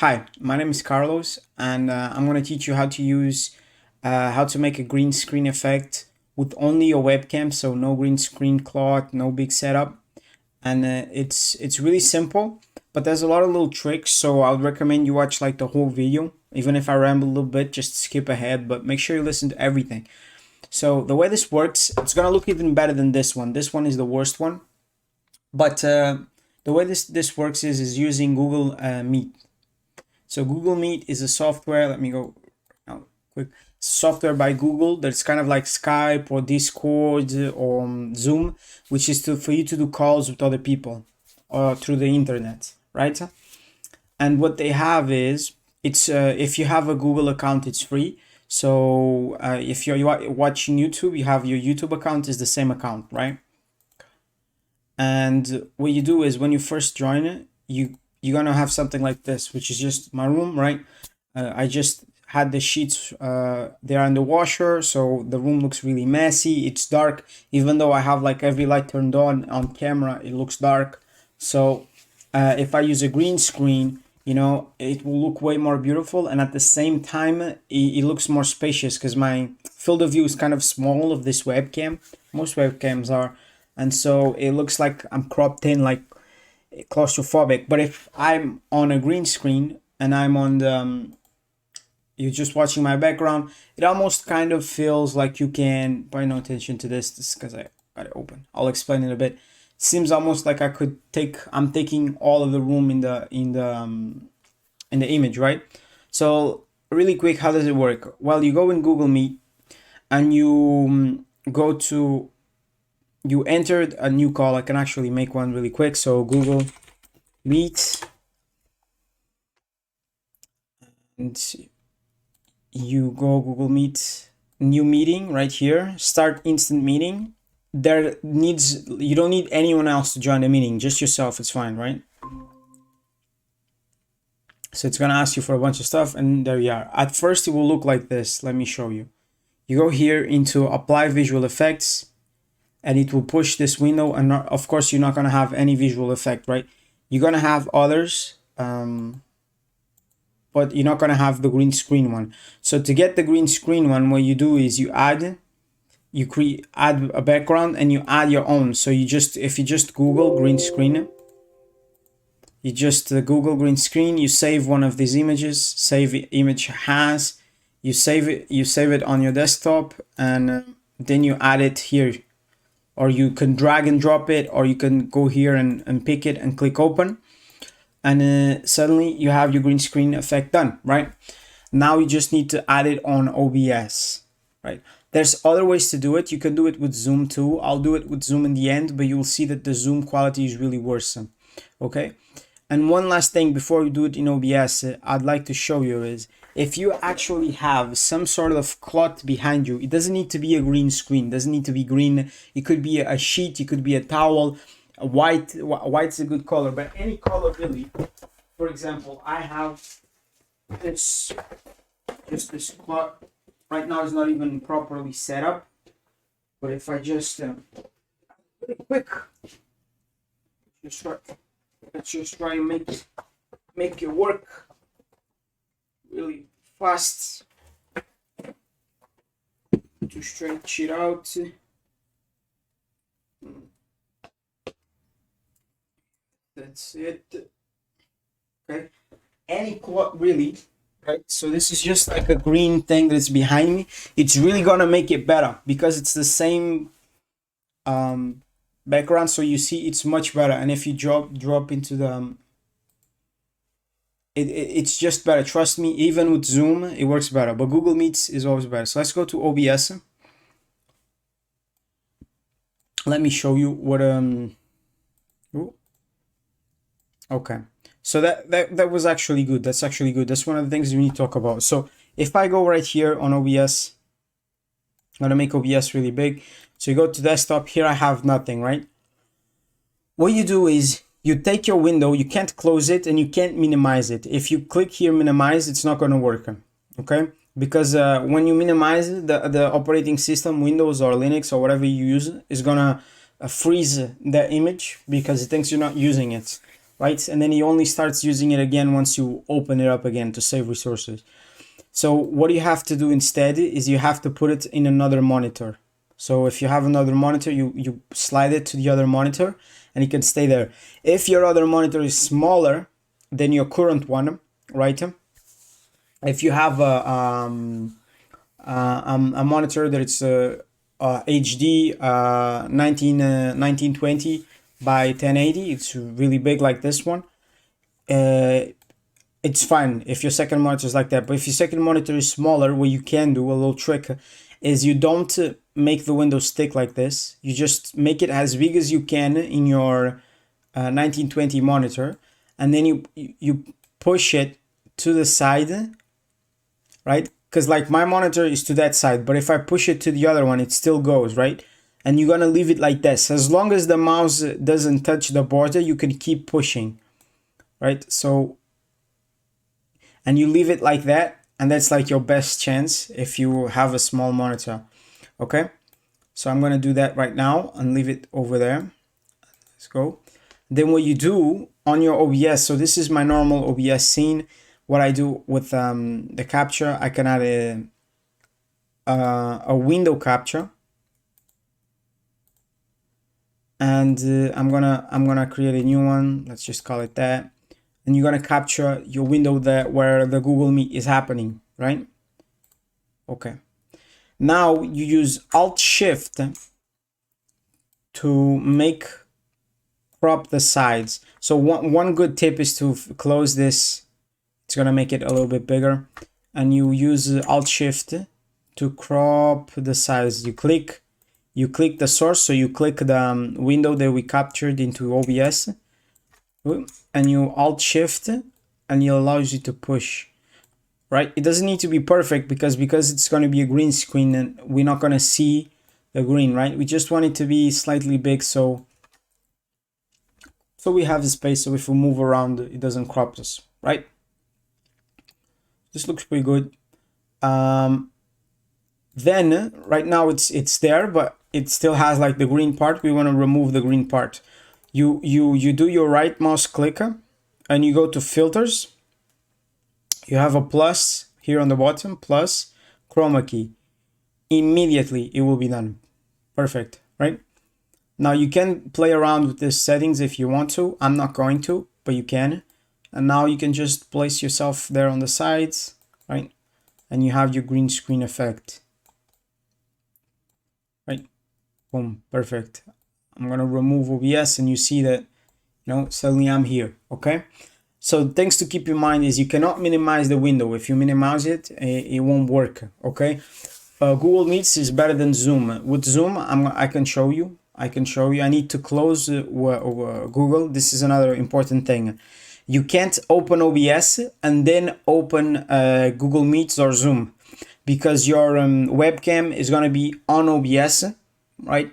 Hi, my name is Carlos, and I'm going to teach you how to use how to make a green screen effect with only a webcam, so no green screen cloth, no big setup, and it's really simple. But there's a lot of little tricks, so I would recommend you watch like the whole video. Even if I ramble a little bit, just skip ahead, but make sure you listen to everything. So the way this works, it's gonna look even better than this one. This one is the worst one, but the way this works is using Google Meet. So Google Meet is a software. Let me go now quick. Software by Google that's kind of like Skype or Discord or Zoom, which is for you to do calls with other people or through the internet, right? And what they have is it's if you have a Google account, it's free. So if you're watching YouTube, you have your YouTube account is the same account, right? And what you do is when you first join it, you're gonna have something like this, which is just my room, right? I just had the sheets there in the washer, so the room looks really messy. It's dark, even though I have like every light turned on camera, it looks dark. So if I use a green screen, it will look way more beautiful, and at the same time, it looks more spacious because my field of view is kind of small of this webcam. Most webcams are, and so it looks like I'm cropped in, like claustrophobic. But if I'm on a green screen and I'm on the you're just watching my background, it almost kind of feels like you can pay no attention to this because I got it open. I'll explain in a bit. It seems almost like I'm taking all of the room in the image, right? So really quick, how does it work? Well, you go in Google Meet and you entered a new call. I can actually make one really quick. So Google Meet, and you go Google Meet, new meeting right here, start instant meeting. You don't need anyone else to join the meeting, just yourself, it's fine, right? So it's gonna ask you for a bunch of stuff, and there you are. At first it will look like this. Let me show you. You go here into apply visual effects, and it will push this window, and of course you're not gonna have any visual effect, right? You're gonna have others, but you're not gonna have the green screen one. So to get the green screen one, what you do is you add a background and you add your own. So if you just Google green screen, you just Google green screen, you save one of these images, save image as, you save it on your desktop, and then you add it here, or you can drag and drop it, or you can go here and pick it and click open, and suddenly you have your green screen effect done, right? Now you just need to add it on OBS, right? There's other ways to do it. You can do it with Zoom too. I'll do it with Zoom in the end, but you'll see that the Zoom quality is really worse, okay? And one last thing before we do it in OBS, I'd like to show you is if you actually have some sort of cloth behind you, it doesn't need to be a green screen, doesn't need to be green. It could be a sheet, it could be a towel. White's a good color, but any color really. For example, I have this cloth. Right now it's not even properly set up, but if I just really quick, let's just try and make it work really fast to stretch it out. That's it. Okay, any cloth really, right? So this is just like a green thing that's behind me. It's really gonna make it better because it's the same background, so you see it's much better. And if you drop into the it's just better, trust me. Even with Zoom it works better, but Google Meets is always better. So let's go to OBS. Let me show you what okay, so that was actually good. That's actually good. That's one of the things we need to talk about. So if I go right here on OBS, I'm gonna make OBS really big. So you go to desktop. Here I have nothing, right? What you do is you take your window, you can't close it and you can't minimize it. If you click here minimize, it's not gonna work, okay? Because when you minimize the operating system, Windows or Linux or whatever you use, is gonna freeze the image because it thinks you're not using it, right? And then he only starts using it again once you open it up again to save resources. So what you have to do instead is you have to put it in another monitor. So if you have another monitor, you slide it to the other monitor and it can stay there. If your other monitor is smaller than your current one, right? If you have a monitor that it's HD 1920 by 1080, it's really big like this one. It's fine if your second monitor is like that. But if your second monitor is smaller, what you can do, a little trick, is you don't make the window stick like this. You just make it as big as you can in your 1920 monitor, and then you push it to the side, right? Because like my monitor is to that side, but if I push it to the other one, it still goes, right? And you're gonna leave it like this. As long as the mouse doesn't touch the border, you can keep pushing, right? So, and you leave it like that, and that's like your best chance if you have a small monitor. Okay, so I'm gonna do that right now and leave it over there. Let's go. Then what you do on your OBS, so this is my normal OBS scene. What I do with the capture, I can add a window capture, and I'm gonna create a new one. Let's just call it that. And you're gonna capture your window there where the Google Meet is happening, right? Okay. Now you use Alt Shift to make crop the sides. So one good tip is to close this. It's gonna make it a little bit bigger, and you use Alt Shift to crop the size. You click the source, so you click the window that we captured into OBS, and you Alt Shift, and it allows you to push, right? It doesn't need to be perfect because it's going to be a green screen and we're not going to see the green, right? We just want it to be slightly big so we have the space, so if we move around it doesn't crop us, right? This looks pretty good. Then right now it's there, but it still has like the green part. We want to remove the green part. You do your right mouse clicker and you go to filters. You have a plus here on the bottom, plus chroma key. Immediately it will be done. Perfect, right? Now you can play around with these settings if you want to. I'm not going to, but you can. And now you can just place yourself there on the sides, right? And you have your green screen effect, right? Boom, perfect. I'm gonna remove OBS and you see that, suddenly I'm here, okay? So things to keep in mind is you cannot minimize the window. If you minimize it, it won't work, okay? Google Meets is better than Zoom. With Zoom, I can show you. I need to close Google. This is another important thing. You can't open OBS and then open Google Meets or Zoom because your webcam is going to be on OBS, right?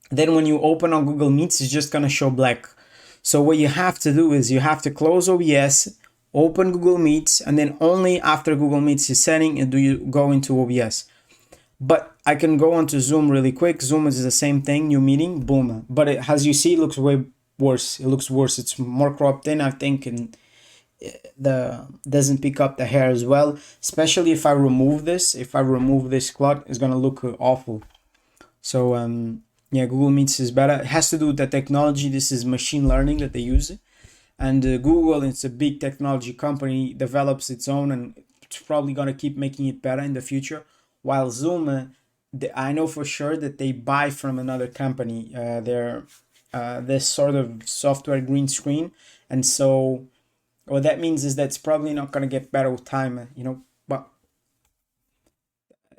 Then when you open on Google Meets, it's just going to show black. So what you have to do is you have to close OBS, open Google Meets, and then only after Google Meets is setting do you go into OBS. But I can go onto Zoom really quick. Zoom is the same thing, new meeting, boom. But as you see, it looks way worse. It looks worse. It's more cropped in, I think, and doesn't pick up the hair as well. Especially if I remove this. If I remove this cloth, it's gonna look awful. So yeah, Google Meets is better. It has to do with the technology. This is machine learning that they use. And Google, it's a big technology company, develops its own, and it's probably going to keep making it better in the future. While Zoom, I know for sure that they buy from another company this sort of software green screen. And so what that means is that's probably not going to get better with time, but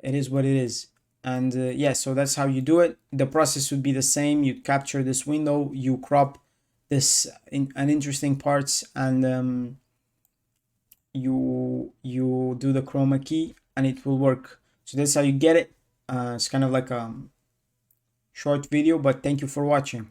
it is what it is. And yeah, so that's how you do it. The process would be the same. You capture this window, you crop this an interesting parts, and you do the chroma key and it will work. So that's how you get it. It's kind of like a short video, but thank you for watching.